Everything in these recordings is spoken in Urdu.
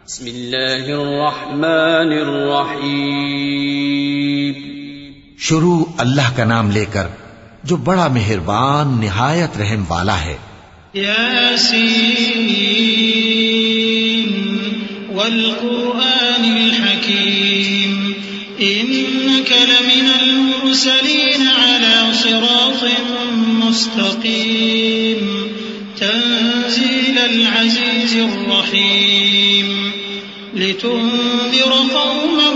بسم اللہ الرحمن الرحیم. شروع اللہ کا نام لے کر جو بڑا مہربان نہایت رحم والا ہے. یاسین والقرآن الحکیم انک لمن المرسلین علی صراط مستقیم تنزیل العزیز الرحیم لتنذر قوما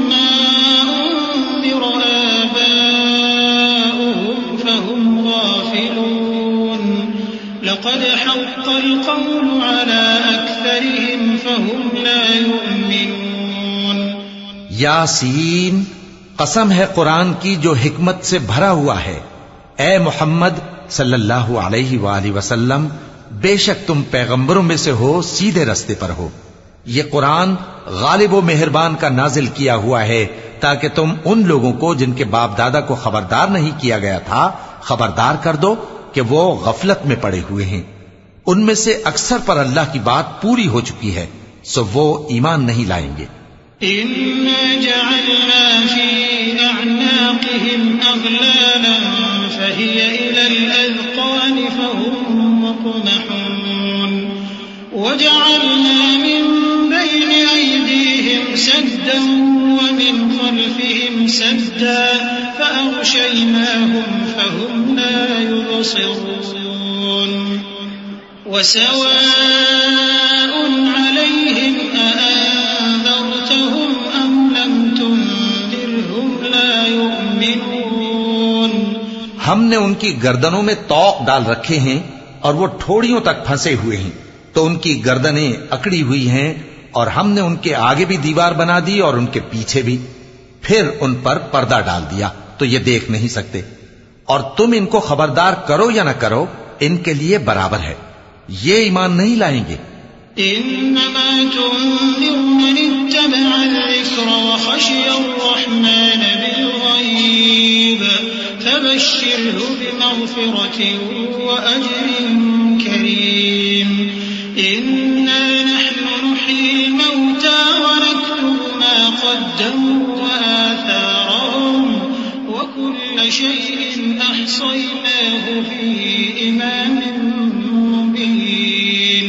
ما انذر آباؤهم فهم غافلون لقد حق القول على أكثرهم فهم لا يؤمنون. یاسین، قسم ہے قرآن کی جو حکمت سے بھرا ہوا ہے. اے محمد صلی اللہ علیہ وآلہ وسلم، بے شک تم پیغمبروں میں سے ہو، سیدھے رستے پر ہو. یہ قرآن غالب و مہربان کا نازل کیا ہوا ہے تاکہ تم ان لوگوں کو جن کے باپ دادا کو خبردار نہیں کیا گیا تھا خبردار کر دو کہ وہ غفلت میں پڑے ہوئے ہیں. ان میں سے اکثر پر اللہ کی بات پوری ہو چکی ہے، سو وہ ایمان نہیں لائیں گے. إنا جعلنا في أعناقهم أغلالا فهي إلى الأذقان فهم مقمحون وجعلنا من بين أيديهم سدا ومن خلفهم سدا فأغشيناهم فهم لا يبصرون وسواء عليهم أأنذرتهم أم لم تنذرهم لا يؤمنون. ہم نے ان کی گردنوں میں طوق ڈال رکھے ہیں اور وہ ٹھوڑیوں تک پھنسے ہوئے ہیں، تو ان کی گردنیں اکڑی ہوئی ہیں، اور ہم نے ان کے آگے بھی دیوار بنا دی اور ان کے پیچھے بھی، پھر ان پر پردہ ڈال دیا تو یہ دیکھ نہیں سکتے. اور تم ان کو خبردار کرو یا نہ کرو، ان کے لیے برابر ہے، یہ ایمان نہیں لائیں گے. انما تنذر من اتبع الذکر وخشی الرحمن بالغیب فبشره بمغفرة وأجر كريم. إنا نحن نحيي الموتى ونكتب ما قدموا وآثارهم وكل شيء أحصيناه في إمام مبين.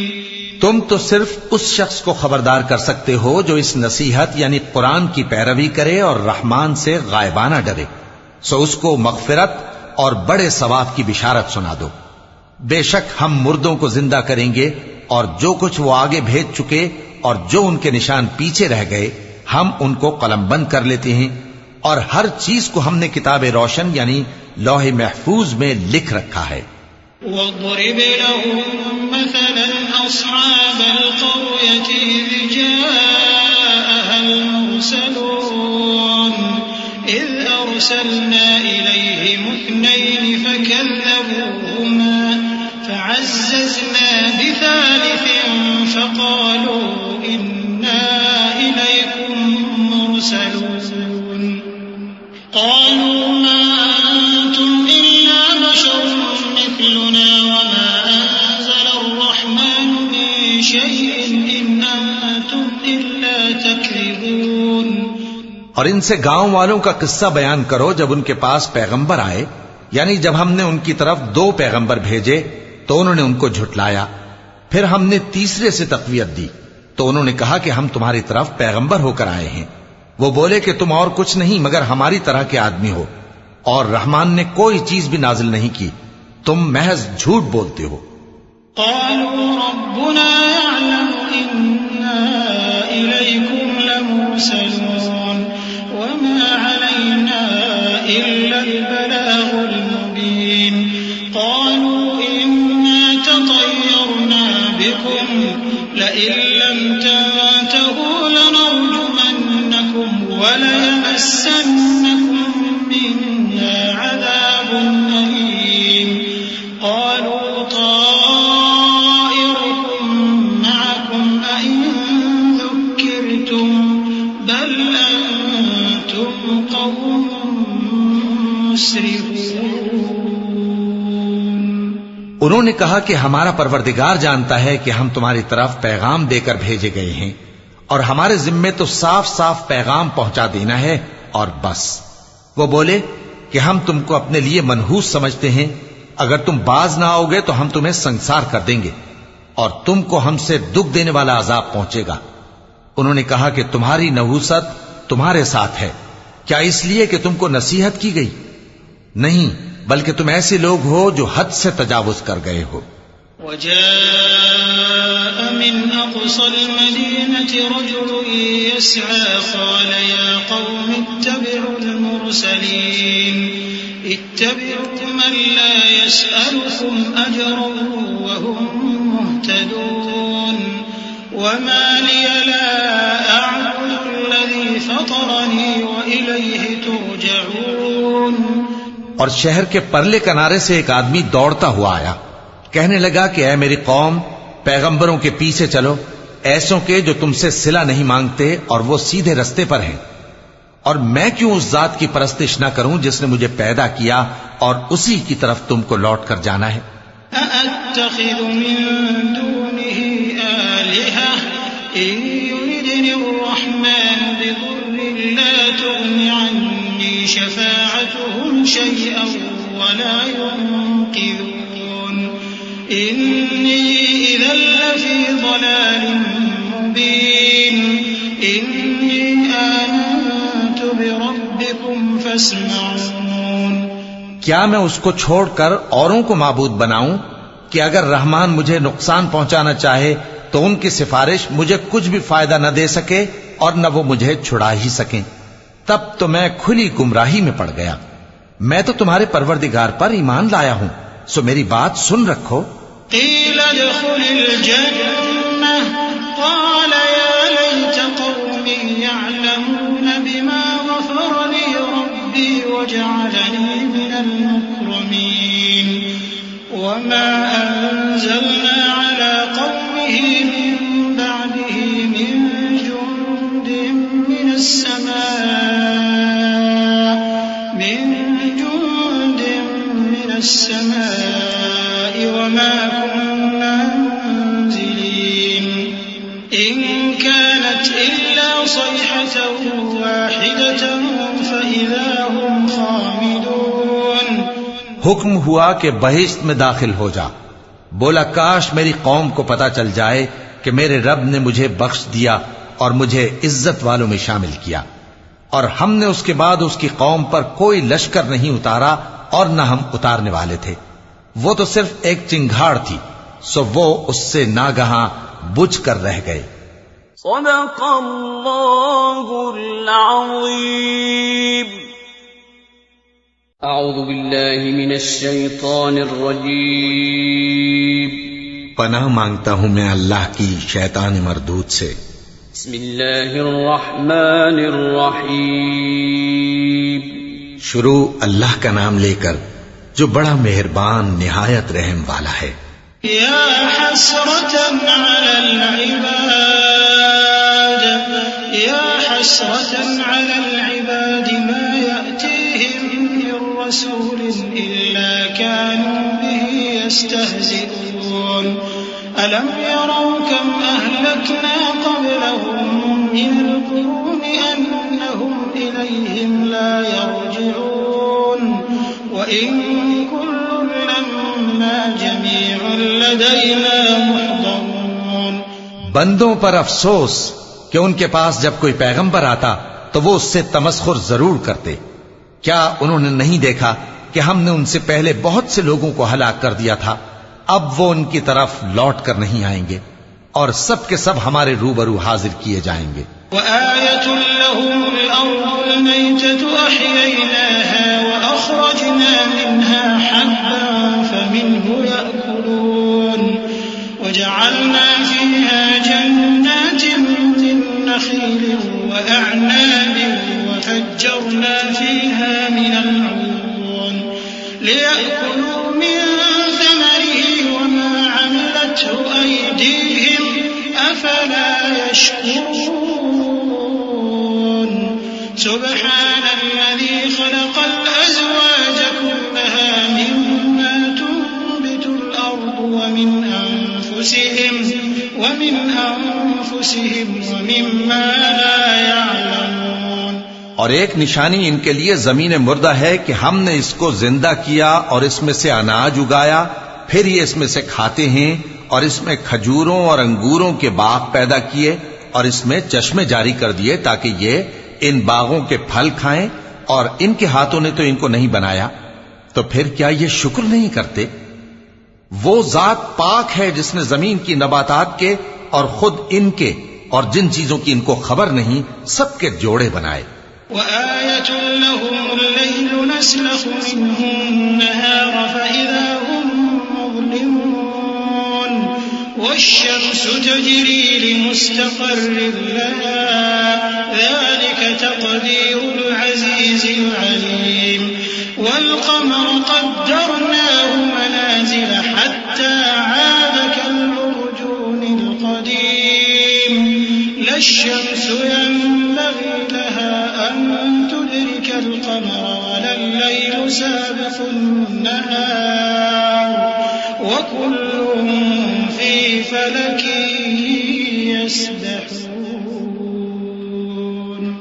تم تو صرف اس شخص کو خبردار کر سکتے ہو جو اس نصیحت یعنی قرآن کی پیروی کرے اور رحمان سے غائبانہ ڈرے، سو اس کو مغفرت اور بڑے ثواب کی بشارت سنا دو. بے شک ہم مردوں کو زندہ کریں گے، اور جو کچھ وہ آگے بھیج چکے اور جو ان کے نشان پیچھے رہ گئے ہم ان کو قلم بند کر لیتے ہیں، اور ہر چیز کو ہم نے کتاب روشن یعنی لوح محفوظ میں لکھ رکھا ہے. واضرب لهم مثلا أصحاب القرية إذ جاءها المرسلون إذ أرسلنا إليهم اثنين فكذبوهما فعززنا بثالث فقالوا إنا إليكم مرسلون. قالوا ما أنتم إلا بشر مثلنا وما أنزل الرحمن من شيء إن أنتم إلا تكذبون. اور ان سے گاؤں والوں کا قصہ بیان کرو جب ان کے پاس پیغمبر آئے، یعنی جب ہم نے ان کی طرف 2 پیغمبر بھیجے تو انہوں نے ان کو جھٹلایا، پھر ہم نے تیسرے سے تقویت دی تو انہوں نے کہا کہ ہم تمہاری طرف پیغمبر ہو کر آئے ہیں. وہ بولے کہ تم اور کچھ نہیں مگر ہماری طرح کے آدمی ہو، اور رحمان نے کوئی چیز بھی نازل نہیں کی، تم محض جھوٹ بولتے ہو. قالوا ربنا يعلم إنا إليكم لمرسلون وما علينا إلا البلاغ المبين. قالوا إنا تطيرنا بكم لئن لم تنتهوا لنرجمنكم وليمسنكم منا عذاب أليم. قالوا طائركم معكم أئن ذكرتم بل أنتم قوم مسرفون. انہوں نے کہا کہ ہمارا پروردگار جانتا ہے کہ ہم تمہاری طرف پیغام دے کر بھیجے گئے ہیں، اور ہمارے ذمے تو صاف صاف پیغام پہنچا دینا ہے اور بس۔ وہ بولے کہ ہم تم کو اپنے لیے منحوس سمجھتے ہیں، اگر تم باز نہ آؤ گے تو ہم تمہیں سنسار کر دیں گے اور تم کو ہم سے دکھ دینے والا عذاب پہنچے گا۔ انہوں نے کہا کہ تمہاری نحوست تمہارے ساتھ ہے، کیا اس لیے کہ تم کو نصیحت کی گئی؟ نہیں، بلکہ تم ایسے لوگ ہو جو حد سے تجاوز کر گئے ہو۔ وجاء من أقصى المدينة رجل يسعى قال يا قوم اتبعوا المرسلين اتبعوا من لا يسألكم أجرا وهم مهتدون وما لي لا أعبد الذي فطرني وإليه ترجعون۔ اور شہر کے پرلے کنارے سے ایک آدمی دوڑتا ہوا آیا، کہنے لگا کہ اے میری قوم، پیغمبروں کے پیچھے چلو، ایسوں کے جو تم سے صلہ نہیں مانگتے اور وہ سیدھے رستے پر ہیں۔ اور میں کیوں اس ذات کی پرستش نہ کروں جس نے مجھے پیدا کیا اور اسی کی طرف تم کو لوٹ کر جانا ہے؟ أَأَتَّخِذُ مِن دُونِهِ آلِهَةً إِن يُرِدْنِ الرَّحْمَنُ بِضُرٍّ لَّا تُغْنِ عَنِّي شَفَاعَتُهُمْ شَيْئًا وَلَا يُنقِذُونِ إِنِّي إِذًا لَّفِي ضَلَالٍ مُّبِينٍ إِنِّي آمَنتُ بِرَبِّكُمْ فَاسْمَعُونِ۔ کیا میں اس کو چھوڑ کر اوروں کو معبود بناؤں کہ اگر رحمان مجھے نقصان پہنچانا چاہے تو ان کی سفارش مجھے کچھ بھی فائدہ نہ دے سکے اور نہ وہ مجھے چھڑا ہی سکیں؟ تب تو میں کھلی گمراہی میں پڑ گیا۔ میں تو تمہارے پروردگار پر ایمان لایا ہوں، سو میری بات سن رکھو۔ قیل ادخل الجنة قال يا ليت قومي يعلمون بما غفر لي ربي وجعلني من المكرمين وما أنزلنا على قومه من بعده من جند من السماء وما كنا منزلين إن كانت إلا صيحة واحدة فإذا هم خامدون۔ حکم ہوا کہ بہشت میں داخل ہو جا۔ بولا کاش میری قوم کو پتا چل جائے کہ میرے رب نے مجھے بخش دیا اور مجھے عزت والوں میں شامل کیا، اور ہم نے اس کے بعد اس کی قوم پر کوئی لشکر نہیں اتارا اور نہ ہم اتارنے والے تھے۔ وہ تو صرف ایک چنگھاڑ تھی، سو وہ اس سے ناگہاں بجھ کر رہ گئے۔ صدق اللہ العظیم۔ اعوذ باللہ من الشیطان الرجیم۔ پناہ مانگتا ہوں میں اللہ کی شیطان مردود سے۔ بسم اللہ الرحمن الرحیم۔ شروع اللہ کا نام لے کر جو بڑا مہربان نہایت رحم والا ہے۔ یا حسرة على العباد یا حسرة على العباد ما يأتيهم من رسول إلا كانوا به يستهزئون ألم يروا كم أهلكنا قبلهم من القرون أنهم إليهم لا يرجعون وإن كل لما جميع لدينا محضرون۔ بندوں پر افسوس کہ ان کے پاس جب کوئی پیغمبر آتا تو وہ اس سے تمسخر ضرور کرتے۔ کیا انہوں نے نہیں دیکھا کہ ہم نے ان سے پہلے بہت سے لوگوں کو ہلاک کر دیا تھا؟ اب وہ ان کی طرف لوٹ کر نہیں آئیں گے اور سب کے سب ہمارے روبرو حاضر کیے جائیں گے۔ وآية لهم الأرض الميتة أحييناها وأخرجنا منها حبا فمنه يأكلون وجعلنا فيها جنات من نخيل وأعناب وفجرنا فيها من العيون ليأكلوا من ثمره وما عملته أيديهم أفلا يشكرون سبحان الذي خلق الأزواج كلها مما تنبت الأرض ومن أنفسهم أنفسهم ومما لا يعلمون. اور ایک نشانی ان کے لیے زمین مردہ ہے کہ ہم نے اس کو زندہ کیا اور اس میں سے اناج اگایا، پھر یہ اس میں سے کھاتے ہیں، اور اس میں کھجوروں اور انگوروں کے باغ پیدا کیے اور اس میں چشمے جاری کر دیے تاکہ یہ ان باغوں کے پھل کھائیں، اور ان کے ہاتھوں نے تو ان کو نہیں بنایا، تو پھر کیا یہ شکر نہیں کرتے؟ وہ ذات پاک ہے جس نے زمین کی نباتات کے اور خود ان کے اور جن چیزوں کی ان کو خبر نہیں سب کے جوڑے بنائے. وآية لهم الليل نسلخ منه النهار فإذا هم مظلمون والشمس تجري لمستقر لها ذلك تقدير العزيز العليم والقمر قدرناه منازل حتى عاد كالعرجون القديم لا الشمس ينبغي لها أن تدرك القمر ولا الليل سابق النهار وكل في فلك يسبحون.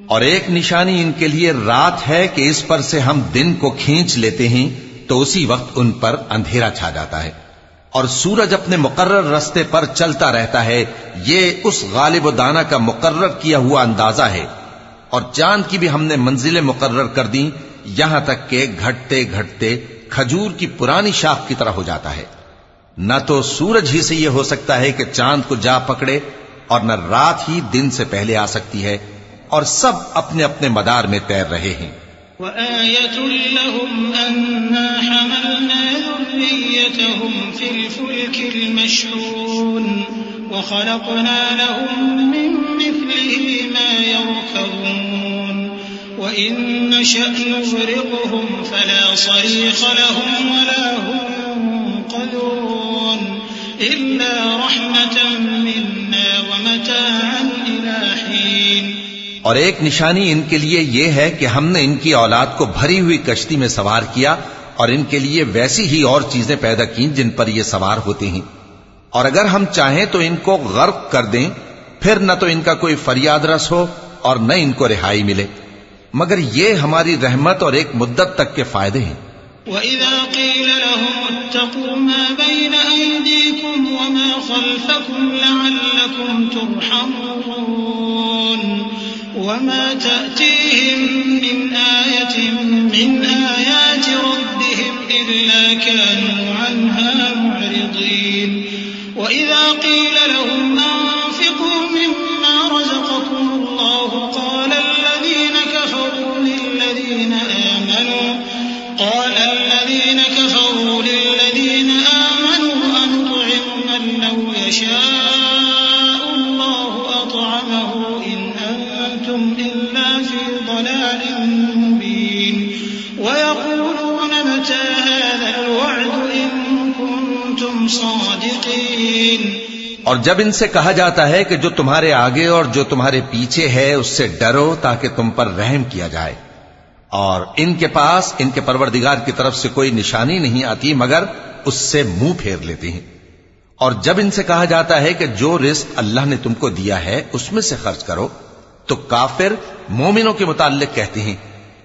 اور ایک نشانی ان کے لیے رات ہے کہ اس پر سے ہم دن کو کھینچ لیتے ہیں تو اسی وقت ان پر اندھیرا چھا جاتا ہے، اور سورج اپنے مقرر رستے پر چلتا رہتا ہے، یہ اس غالب و دانا کا مقرر کیا ہوا اندازہ ہے. اور چاند کی بھی ہم نے منزلیں مقرر کر دیں یہاں تک کہ گھٹتے گھٹتے کھجور کی پرانی شاخ کی طرح ہو جاتا ہے. نہ تو سورج ہی سے یہ ہو سکتا ہے کہ چاند کو جا پکڑے، اور نہ رات ہی دن سے پہلے آ سکتی ہے، اور سب اپنے اپنے مدار میں تیر رہے ہیں. وآية لهم أنا حملنا ذريتهم في الفلك المشحون وخلقنا لهم من مثله ما يركبون وإن نشأ نغرقهم فلا صريخ لهم ولا هم ينقذون إلا رحمة منا ومتاعا إلى حين. اور ایک نشانی ان کے لیے یہ ہے کہ ہم نے ان کی اولاد کو بھری ہوئی کشتی میں سوار کیا اور ان کے لیے ویسی ہی اور چیزیں پیدا کی جن پر یہ سوار ہوتے ہیں، اور اگر ہم چاہیں تو ان کو غرق کر دیں، پھر نہ تو ان کا کوئی فریاد رس ہو اور نہ ان کو رہائی ملے، مگر یہ ہماری رحمت اور ایک مدت تک کے فائدے ہیں. وَإِذَا قِيلَ لَهُمُ اتَّقُوا مَا بَيْنَ أَيْدِيكُمْ وَمَا خَلْفَكُمْ لَعَلَّكُمْ تُرْحَمُونَ وَمَا تَأْتِيهِمْ مِنْ آيَةٍ مِنْ آيَاتِ رَبِّهِمْ إِلَّا كَانُوا عَنْهَا مُعْرِضِينَ وَإِذَا قِيلَ لَهُمْ أَنفِقُوا مِمَّا رَزَقَكُمُ اللَّهُ قَالَ الَّذِينَ كَفَرُوا لِلَّذِينَ آمَنُوا أَنُطْعِمُ مَن لَّوْ يَشَاءُ اللَّهُ أَطْعَمَهُ إِنْ أَنتُمْ إِلَّا فِي ضَلَالٍ مُّبِينٍ وَيَقُولُونَ مَتَىٰ هَٰذَا الْوَعْدُ إِن كُنتُمْ صَادِقِينَ. اور جب ان سے کہا جاتا ہے کہ جو تمہارے آگے اور جو تمہارے پیچھے ہے اس سے ڈرو تاکہ تم پر رحم کیا جائے، اور ان کے پاس ان کے پروردگار کی طرف سے کوئی نشانی نہیں آتی مگر اس سے منہ پھیر لیتے ہیں. اور جب ان سے کہا جاتا ہے کہ جو رزق اللہ نے تم کو دیا ہے اس میں سے خرچ کرو، تو کافر مومنوں کے متعلق کہتے ہیں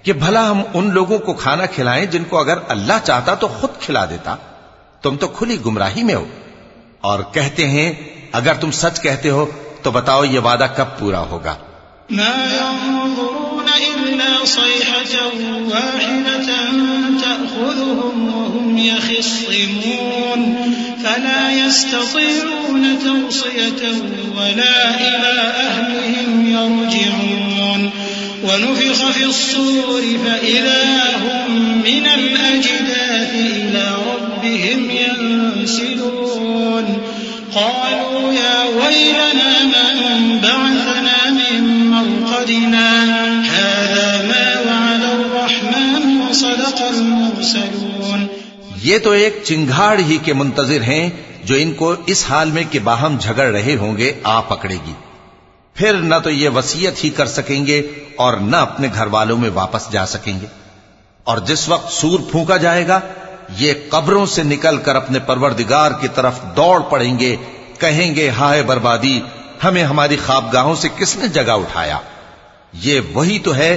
کہ بھلا ہم ان لوگوں کو کھانا کھلائیں جن کو اگر اللہ چاہتا تو خود کھلا دیتا، تم تو کھلی گمراہی میں ہو. اور کہتے ہیں اگر تم سچ کہتے ہو تو بتاؤ یہ وعدہ کب پورا ہوگا. ما ينظرون إلا صيحة واحدة تأخذهم وهم يخصمون فلا يستطيعون توصية ولا إلى أهلهم يرجعون ونفخ في الصور فإذا هم من الأجداث إلى ربهم ينسلون قالوا يا ويلنا من بعثنا من مرقدنا هذا ما وعد الرحمن وصدق المرسلون. یہ تو ایک چنگھاڑ ہی کے منتظر ہیں جو ان کو اس حال میں کہ باہم جھگڑ رہے ہوں گے آ پکڑے گی، پھر نہ تو یہ وصیت ہی کر سکیں گے اور نہ اپنے گھر والوں میں واپس جا سکیں گے. اور جس وقت سور پھونکا جائے گا یہ قبروں سے نکل کر اپنے پروردگار کی طرف دوڑ پڑیں گے، کہیں گے ہائے بربادی، ہمیں ہماری خوابگاہوں سے کس نے جگہ اٹھایا؟ یہ وہی تو ہے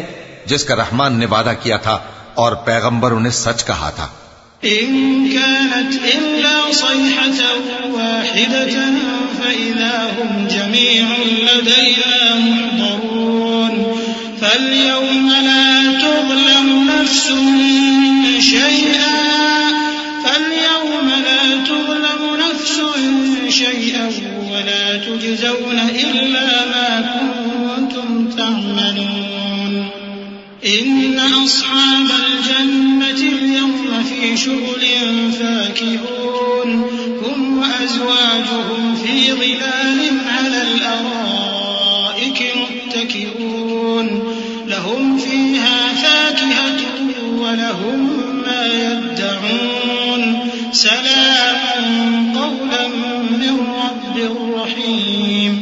جس کا رحمان نے وعدہ کیا تھا اور پیغمبروں نے سچ کہا تھا۔ إن كانت إلا صيحة واحدة فإذا هم جميع لدينا محضرون فاليوم لا تظلم نفس شيئا ولا تجزون إلا ما كنتم تعملون إن أصحاب الجنة اليوم في شغل فاكهون هم وأزواجهم في ظلال على الأرائك متكئون لهم فيها فاكهة ولهم ما يدعون سلام قولا من رب رحيم۔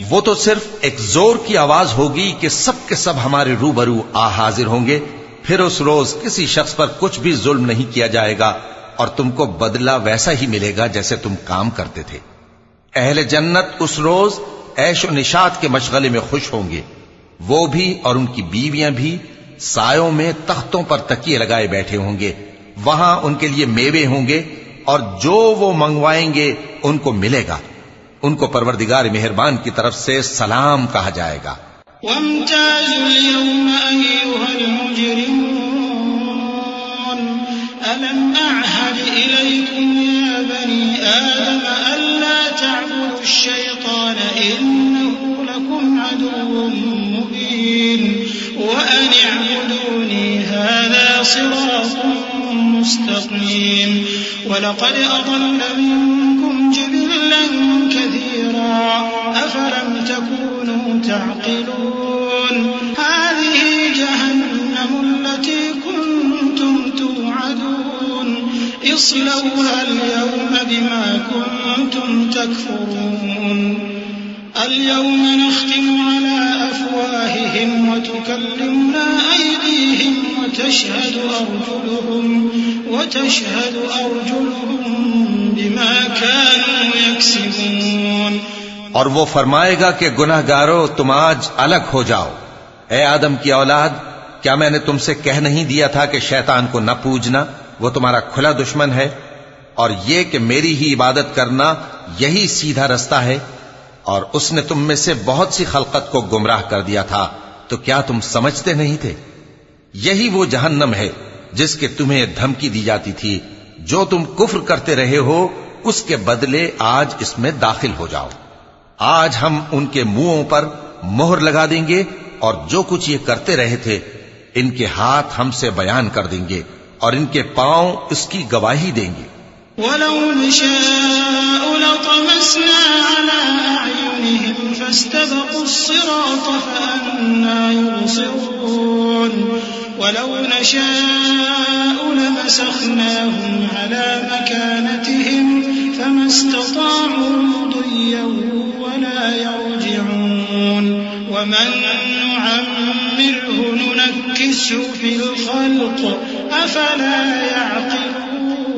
وہ تو صرف ایک زور کی آواز ہوگی کہ سب کے سب ہمارے روبرو آ حاضر ہوں گے، پھر اس روز کسی شخص پر کچھ بھی ظلم نہیں کیا جائے گا اور تم کو بدلہ ویسا ہی ملے گا جیسے تم کام کرتے تھے۔ اہل جنت اس روز عیش و نشاط کے مشغلے میں خوش ہوں گے، وہ بھی اور ان کی بیویاں بھی سایوں میں تختوں پر تکیے لگائے بیٹھے ہوں گے، وہاں ان کے لیے میوے ہوں گے اور جو وہ منگوائیں گے ان کو ملے گا، ان کو پروردگار مہربان کی طرف سے سلام کہا جائے گا۔ وامتازوا اليوم أيها المجرمون ألم أعهد إليكم يا بني آدم ألا تعبدوا الشيطان إنه لكم عدو مبين وأن اعبدوني هذا صراط مستقيم ولقد أضل منكم جبلا كثيرا أفلم تكونوا تعقلون هذه جهنم التي كنتم توعدون اصلوها اليوم بما كنتم تكفرون اليوم نختم على أفواههم وتكلمنا أيديهم وتشهد أرجلهم بما كانوا يكسبون۔ اور وہ فرمائے گا کہ گناہگارو تم آج الگ ہو جاؤ۔ اے آدم کی اولاد، کیا میں نے تم سے کہہ نہیں دیا تھا کہ شیطان کو نہ پوجنا، وہ تمہارا کھلا دشمن ہے، اور یہ کہ میری ہی عبادت کرنا یہی سیدھا رستہ ہے، اور اس نے تم میں سے بہت سی خلقت کو گمراہ کر دیا تھا، تو کیا تم سمجھتے نہیں تھے؟ یہی وہ جہنم ہے جس کے تمہیں دھمکی دی جاتی تھی، جو تم کفر کرتے رہے ہو اس کے بدلے آج اس میں داخل ہو جاؤ۔ آج ہم ان کے منہوں پر مہر لگا دیں گے اور جو کچھ یہ کرتے رہے تھے ان کے ہاتھ ہم سے بیان کر دیں گے اور ان کے پاؤں اس کی گواہی دیں گے۔ وَلَوْ نَشَاءُ لَطَمَسْنَا عَلَىٰ أَعْيُنِهِمْ فَاسْتَبَقُوا الصِّرَاطَ فَأَنَّىٰ يُبْصِرُونَ وَلَوْ نَشَاءُ لَمَسَخْنَاهُمْ عَلَىٰ مَكَانَتِهِمْ فَمَا اسْتَطَاعُوا مُضِيًّا وَلَا يَرْجِعُونَ وَمَن نُّعَمِّرْهُ نُنَكِّسْهُ فِي الْخَلْقِ أَفَلَا يَعْقِلُونَ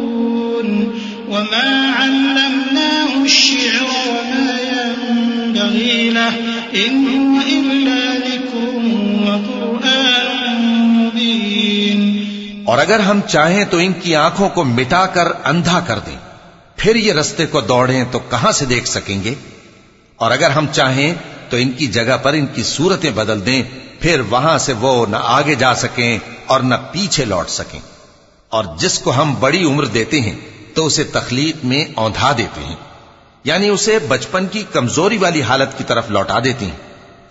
وَمَا عَلَّمْنَاهُ الشِّعْرَ وَمَا يَنبَغِي لَهُ إِنْ هُوَ إِلَّا ذِكْرٌ وَقُرْآنٌ مُبِينٌ۔ اور اگر ہم چاہیں تو ان کی آنکھوں کو مٹا کر اندھا کر دیں، پھر یہ رستے کو دوڑیں تو کہاں سے دیکھ سکیں گے؟ اور اگر ہم چاہیں تو ان کی جگہ پر ان کی صورتیں بدل دیں، پھر وہاں سے وہ نہ آگے جا سکیں اور نہ پیچھے لوٹ سکیں۔ اور جس کو ہم بڑی عمر دیتے ہیں تو اسے تخلیق میں اوندھا دیتے ہیں، یعنی اسے بچپن کی کمزوری والی حالت کی طرف لوٹا دیتے ہیں،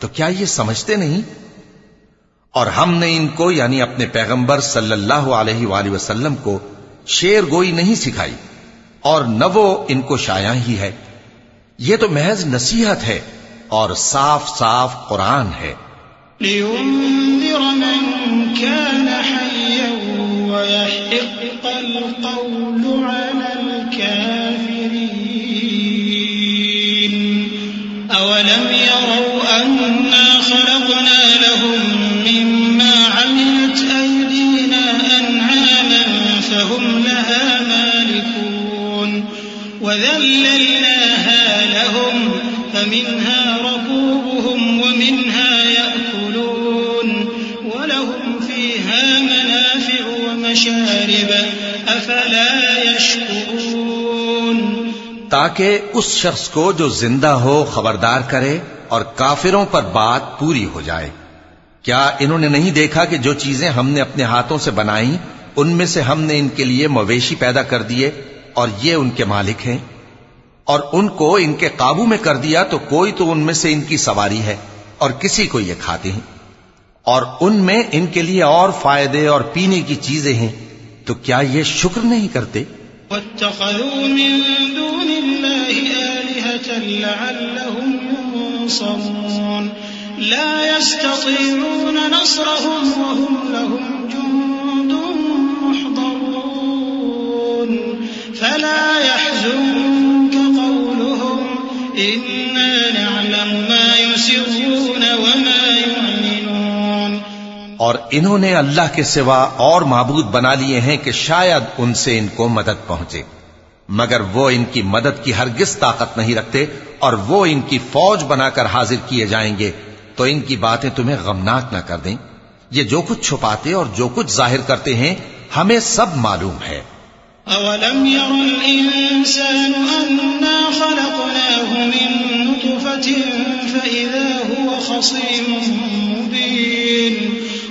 تو کیا یہ سمجھتے نہیں؟ اور ہم نے ان کو یعنی اپنے پیغمبر صلی اللہ علیہ وآلہ وسلم کو شعر گوئی نہیں سکھائی، اور نہ وہ ان کو شایع ہی ہے، یہ تو محض نصیحت ہے اور صاف صاف قرآن ہے۔ لِيُنذِرَ مَن كَانَ حَيًّا وَيَحِقَّ الْقَوْلُ عَلَى الْكَافِرِينَ أَوَلَمْ يَرَوْا أَنَّا خَلَقْنَا لَهُم مِّمَّا عَمِلَتْ أَيْدِينَا أَنْعَامًا فَهُمْ لَهَا مَالِكُونَ وَذَلَّلْنَاهَا لَهُمْ فمنها ركوبهم ومنها يأكلون ولهم فيها منافع ومشارب أفلا يشكرون تاکہ اس شخص کو جو زندہ ہو خبردار کرے اور کافروں پر بات پوری ہو جائے. کیا انہوں نے نہیں دیکھا کہ جو چیزیں ہم نے اپنے ہاتھوں سے بنائیں ان میں سے ہم نے ان کے لیے مویشی پیدا کر دیے اور یہ ان کے مالک ہیں، اور ان کو ان کے قابو میں کر دیا تو کوئی تو ان میں سے ان کی سواری ہے اور کسی کو یہ کھاتے ہیں، اور ان میں ان کے لیے اور فائدے اور پینے کی چیزیں ہیں، تو کیا یہ شکر نہیں کرتے؟ واتخذوا من دون الله آلهة لعلهم ينصرون لا يستطيعون نصرهم وهم لهم جند محضرون فلا يحزنك قولهم إنا نعلم ما يسرون وما يعلنون. اور انہوں نے اللہ کے سوا اور معبود بنا لیے ہیں کہ شاید ان سے ان کو مدد پہنچے، مگر وہ ان کی مدد کی ہرگز طاقت نہیں رکھتے، اور وہ ان کی فوج بنا کر حاضر کیے جائیں گے تو ان کی باتیں تمہیں غمناک نہ کر دیں. یہ جو کچھ چھپاتے اور جو کچھ ظاہر کرتے ہیں ہمیں سب معلوم ہے. أولم ير الإنسان أنا خلقناه من نطفة فإذا هو خصيم مبين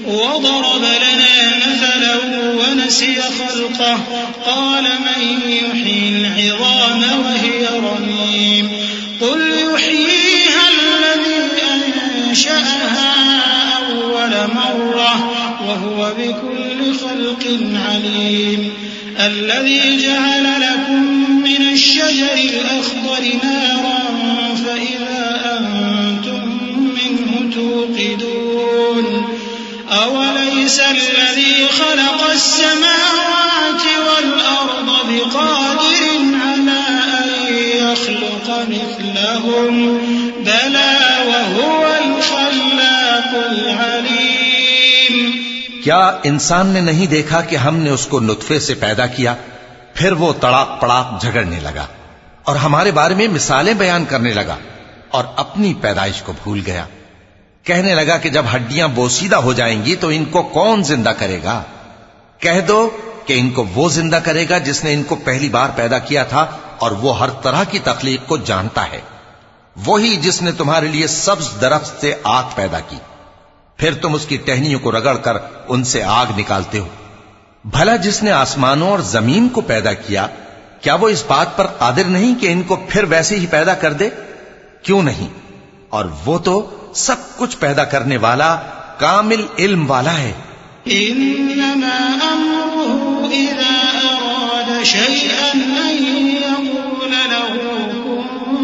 وضرب لنا مثلا ونسي خلقه قال من يحيي العظام وهي رميم قل يحييها الذي أنشأها أول مرة وهو بكل خلق عليم الذي جعل لكم من الشجر الأخضر نارا فإذا أنتم منه توقدون أوليس الذي خلق السماوات والأرض بقادر على أن يخلق مثلهم بلى وهو الخلاق العليم. کیا انسان نے نہیں دیکھا کہ ہم نے اس کو نطفے سے پیدا کیا، پھر وہ تڑاک پڑاک جھگڑنے لگا اور ہمارے بارے میں مثالیں بیان کرنے لگا اور اپنی پیدائش کو بھول گیا. کہنے لگا کہ جب ہڈیاں بوسیدہ ہو جائیں گی تو ان کو کون زندہ کرے گا؟ کہہ دو کہ ان کو وہ زندہ کرے گا جس نے ان کو پہلی بار پیدا کیا تھا، اور وہ ہر طرح کی تخلیق کو جانتا ہے. وہی جس نے تمہارے لیے سبز درخت سے آگ پیدا کی، پھر تم اس کی ٹہنیوں کو رگڑ کر ان سے آگ نکالتے ہو. بھلا جس نے آسمانوں اور زمین کو پیدا کیا، کیا وہ اس بات پر قادر نہیں کہ ان کو پھر ویسے ہی پیدا کر دے؟ کیوں نہیں؟ اور وہ تو سب کچھ پیدا کرنے والا، کامل علم والا ہے. انما امره اذا اراد شيئا ان يقول له كن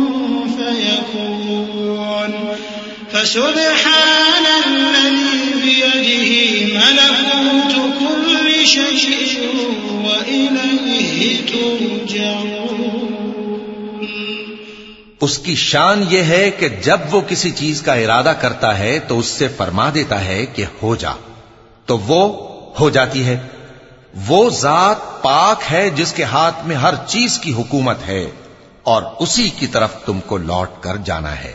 فيكون فسبحان الذي بيده ملكوت كل شيء واليه ترجعون. اس کی شان یہ ہے کہ جب وہ کسی چیز کا ارادہ کرتا ہے تو اس سے فرما دیتا ہے کہ ہو جا، تو وہ ہو جاتی ہے. وہ ذات پاک ہے جس کے ہاتھ میں ہر چیز کی حکومت ہے، اور اسی کی طرف تم کو لوٹ کر جانا ہے.